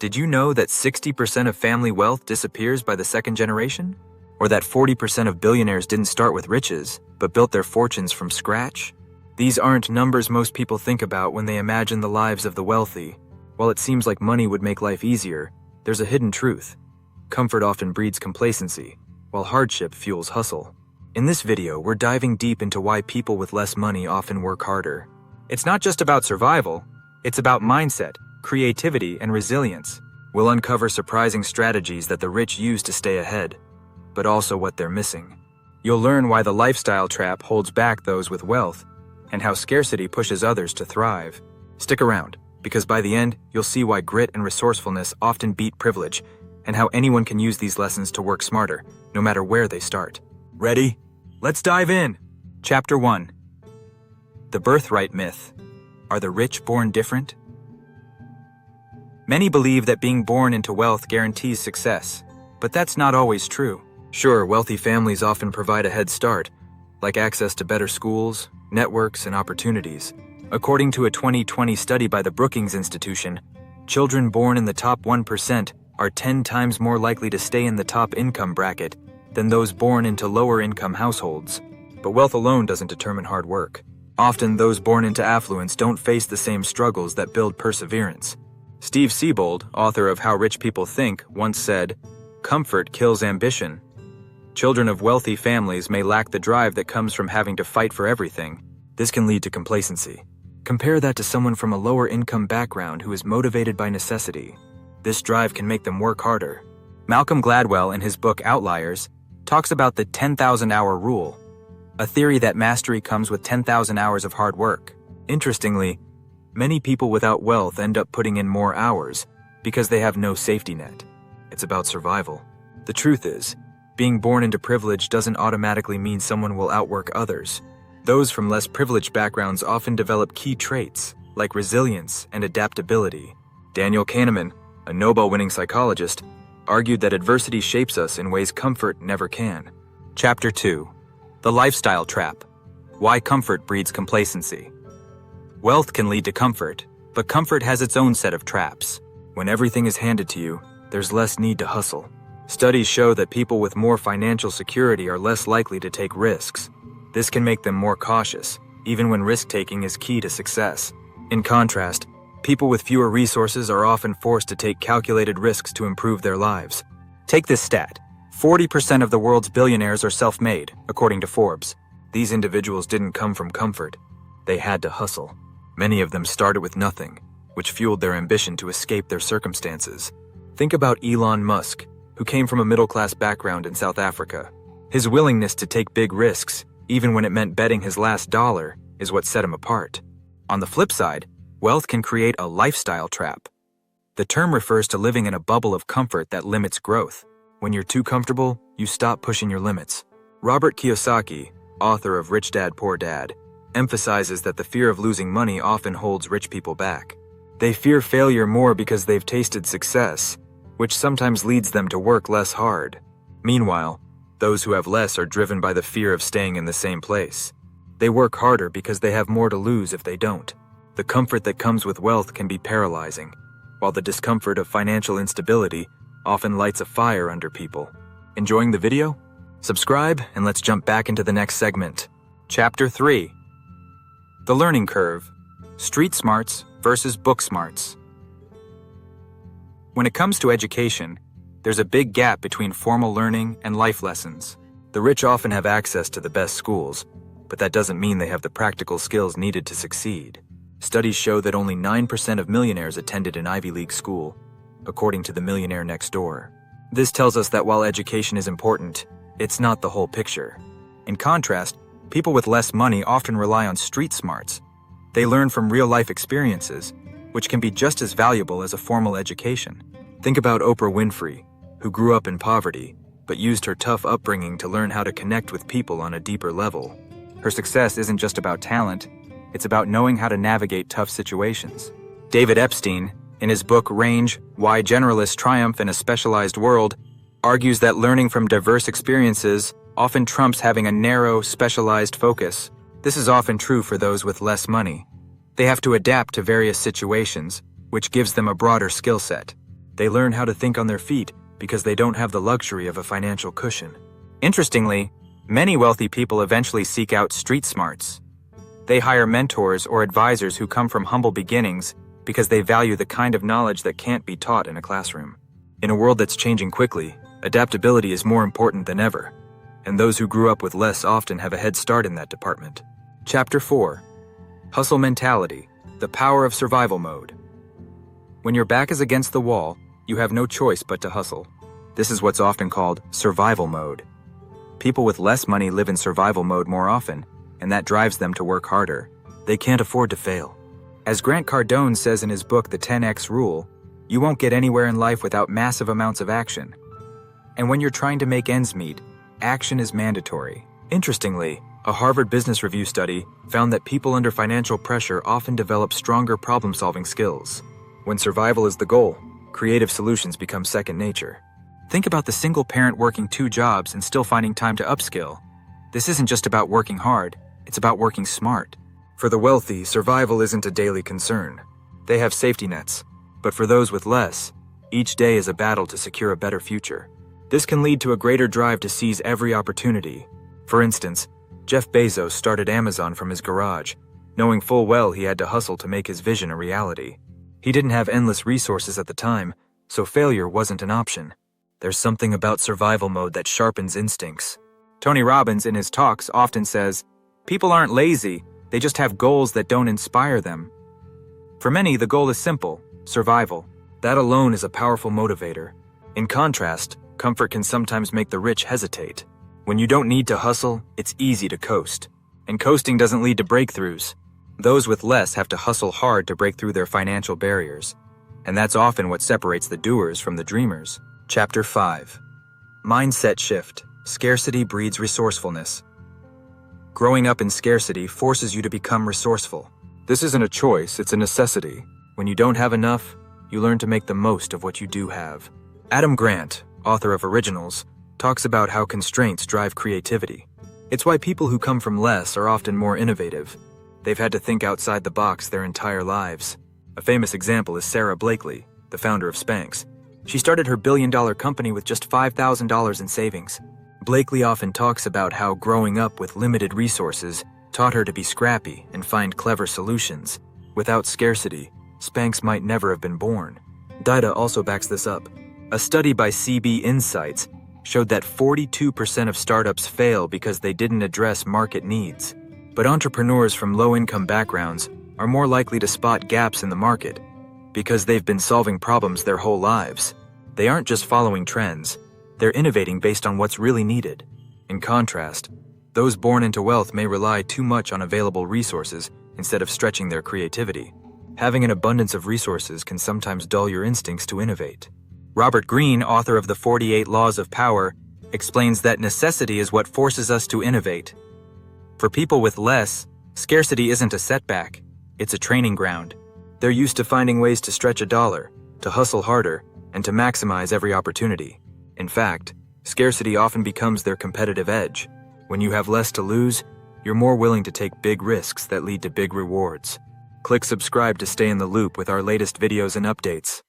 Did you know that 60% of family wealth disappears by the second generation? Or that 40% of billionaires didn't start with riches, but built their fortunes from scratch? These aren't numbers most people think about when they imagine the lives of the wealthy. While it seems like money would make life easier, there's a hidden truth. Comfort often breeds complacency, while hardship fuels hustle. In this video, we're diving deep into why people with less money often work harder. It's not just about survival, it's about mindset, creativity, and resilience. We'll uncover surprising strategies that the rich use to stay ahead, but also what they're missing. You'll learn why the lifestyle trap holds back those with wealth, and how scarcity pushes others to thrive. Stick around, because by the end, you'll see why grit and resourcefulness often beat privilege, and how anyone can use these lessons to work smarter, no matter where they start. Ready? Let's dive in! Chapter 1. The birthright myth. Are the rich born different? Many believe that being born into wealth guarantees success, but that's not always true. Sure, wealthy families often provide a head start, like access to better schools, networks, and opportunities. According to a 2020 study by the Brookings Institution, children born in the top 1% are 10 times more likely to stay in the top income bracket than those born into lower income households. But wealth alone doesn't determine hard work. Often, those born into affluence don't face the same struggles that build perseverance. Steve Siebold, author of How Rich People Think, once said, "Comfort kills ambition." Children of wealthy families may lack the drive that comes from having to fight for everything. This can lead to complacency. Compare that to someone from a lower income background who is motivated by necessity. This drive can make them work harder. Malcolm Gladwell, in his book Outliers, talks about the 10,000-hour rule, a theory that mastery comes with 10,000 hours of hard work. Interestingly, many people without wealth end up putting in more hours because they have no safety net. It's about survival. The truth is, being born into privilege doesn't automatically mean someone will outwork others. Those from less privileged backgrounds often develop key traits, like resilience and adaptability. Daniel Kahneman, a Nobel-winning psychologist, argued that adversity shapes us in ways comfort never can. Chapter 2. The Lifestyle Trap. Why Comfort Breeds Complacency. Wealth can lead to comfort, but comfort has its own set of traps. When everything is handed to you, there's less need to hustle. Studies show that people with more financial security are less likely to take risks. This can make them more cautious, even when risk-taking is key to success. In contrast, people with fewer resources are often forced to take calculated risks to improve their lives. Take this stat. 40% of the world's billionaires are self-made, according to Forbes. These individuals didn't come from comfort. They had to hustle. Many of them started with nothing, which fueled their ambition to escape their circumstances. Think about Elon Musk, who came from a middle-class background in South Africa. His willingness to take big risks, even when it meant betting his last dollar, is what set him apart. On the flip side, wealth can create a lifestyle trap. The term refers to living in a bubble of comfort that limits growth. When you're too comfortable, you stop pushing your limits. Robert Kiyosaki, author of Rich Dad, Poor Dad, emphasizes that the fear of losing money often holds rich people back. They fear failure more because they've tasted success, which sometimes leads them to work less hard. Meanwhile, those who have less are driven by the fear of staying in the same place. They work harder because they have more to lose if they don't. The comfort that comes with wealth can be paralyzing, while the discomfort of financial instability often lights a fire under people. Enjoying the video? Subscribe and let's jump back into the next segment. Chapter 3. The Learning Curve. Street Smarts versus Book Smarts. When it comes to education, there's a big gap between formal learning and life lessons. The rich often have access to the best schools, but that doesn't mean they have the practical skills needed to succeed. Studies show that only 9% of millionaires attended an Ivy League school, according to the Millionaire Next Door. This tells us that while education is important, it's not the whole picture. In contrast, people with less money often rely on street smarts. They learn from real-life experiences, which can be just as valuable as a formal education. Think about Oprah Winfrey, who grew up in poverty, but used her tough upbringing to learn how to connect with people on a deeper level. Her success isn't just about talent, it's about knowing how to navigate tough situations. David Epstein, in his book Range: Why Generalists Triumph in a Specialized World, argues that learning from diverse experiences often trumps having a narrow, specialized focus. This is often true for those with less money. They have to adapt to various situations, which gives them a broader skill set. They learn how to think on their feet because they don't have the luxury of a financial cushion. Interestingly, many wealthy people eventually seek out street smarts. They hire mentors or advisors who come from humble beginnings because they value the kind of knowledge that can't be taught in a classroom. In a world that's changing quickly, adaptability is more important than ever, and those who grew up with less often have a head start in that department. Chapter 4. Hustle Mentality, the Power of Survival Mode. When your back is against the wall, you have no choice but to hustle. This is what's often called survival mode. People with less money live in survival mode more often, and that drives them to work harder. They can't afford to fail. As Grant Cardone says in his book, The 10X Rule, you won't get anywhere in life without massive amounts of action. And when you're trying to make ends meet, action is mandatory. Interestingly, a Harvard Business Review study found that people under financial pressure often develop stronger problem-solving skills. When survival is the goal, creative solutions become second nature. Think about the single parent working 2 jobs and still finding time to upskill. This isn't just about working hard, it's about working smart. For the wealthy, survival isn't a daily concern. They have safety nets. But for those with less, each day is a battle to secure a better future. This can lead to a greater drive to seize every opportunity. For instance, Jeff Bezos started Amazon from his garage, knowing full well he had to hustle to make his vision a reality. He didn't have endless resources at the time, so failure wasn't an option. There's something about survival mode that sharpens instincts. Tony Robbins in his talks often says, "People aren't lazy, they just have goals that don't inspire them." For many, the goal is simple: survival. That alone is a powerful motivator. In contrast, comfort can sometimes make the rich hesitate. When you don't need to hustle, it's easy to coast. And coasting doesn't lead to breakthroughs. Those with less have to hustle hard to break through their financial barriers. And that's often what separates the doers from the dreamers. Chapter 5. Mindset Shift. Scarcity breeds resourcefulness. Growing up in scarcity forces you to become resourceful. This isn't a choice, it's a necessity. When you don't have enough, you learn to make the most of what you do have. Adam Grant, author of Originals, talks about how constraints drive creativity. It's why people who come from less are often more innovative. They've had to think outside the box their entire lives. A famous example is Sarah Blakely, the founder of Spanx. She started her billion-dollar company with just $5,000 in savings. Blakely often talks about how growing up with limited resources taught her to be scrappy and find clever solutions. Without scarcity, Spanx might never have been born. Data also backs this up. A study by CB Insights showed that 42% of startups fail because they didn't address market needs. But entrepreneurs from low-income backgrounds are more likely to spot gaps in the market because they've been solving problems their whole lives. They aren't just following trends, they're innovating based on what's really needed. In contrast, those born into wealth may rely too much on available resources instead of stretching their creativity. Having an abundance of resources can sometimes dull your instincts to innovate. Robert Greene, author of The 48 Laws of Power, explains that necessity is what forces us to innovate. For people with less, scarcity isn't a setback, it's a training ground. They're used to finding ways to stretch a dollar, to hustle harder, and to maximize every opportunity. In fact, scarcity often becomes their competitive edge. When you have less to lose, you're more willing to take big risks that lead to big rewards. Click subscribe to stay in the loop with our latest videos and updates.